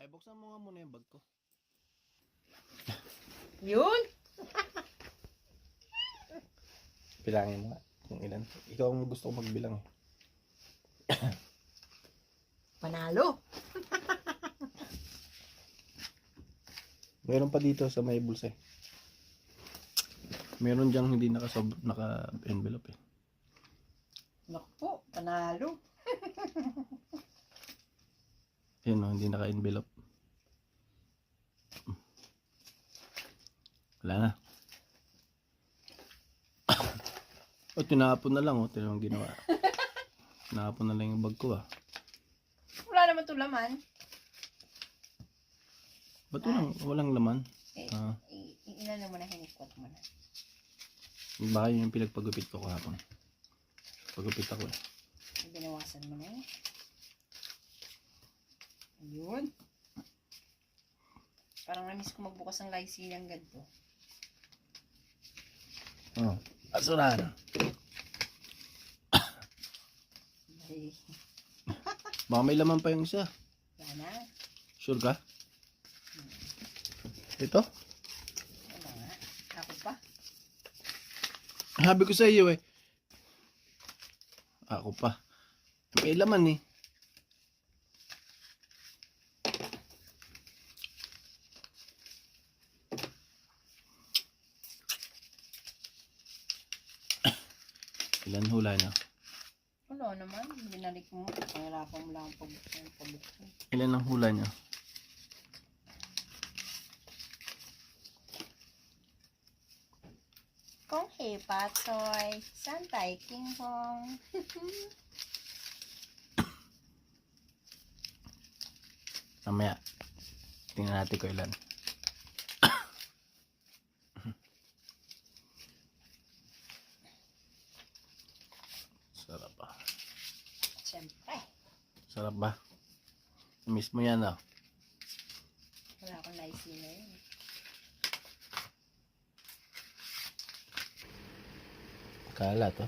Ay, buksan mo nga muna yung bag ko. Yun! Bilangin mo nga kung ilan. Ikaw ang gusto ko magbilang. Panalo! Meron pa dito sa may bulsa. Meron diyang hindi naka-envelope eh. Naku po, panalo. Yun o, hindi naka-envelope. Wala na. O, tinapon na lang o. Tinapon ginawa. Tinapon na lang yung bag ko ah. Wala naman ito laman. Ba't walang laman? Inano mo na, hinikwat mo na. Baka yun yung pinagpagupit ko kahapon. Pagupit ako eh. Binawasan mo na eh. Ayun. Parang namiss ko magbukas ng lycee ng ganito. Oh, asurahan. Ay, Baka may laman pa yung isa. wala na. Sure ka? Ito? Wala nga. Ako pa. Sabi ko sa iyo eh. Ako pa. May laman eh. Ilan hula niya? Wala naman. Binalik mo. Pangirapan mo lang ang pabuksan. Ilan ang hula niya? Kung hey patoy, santay king hong. Mamaya. Tingnan natin ko ilan. Sarap ba? Siyempre. Sarap ba? Miss mo yan ah. Wala akong lycee na yun. Kala to.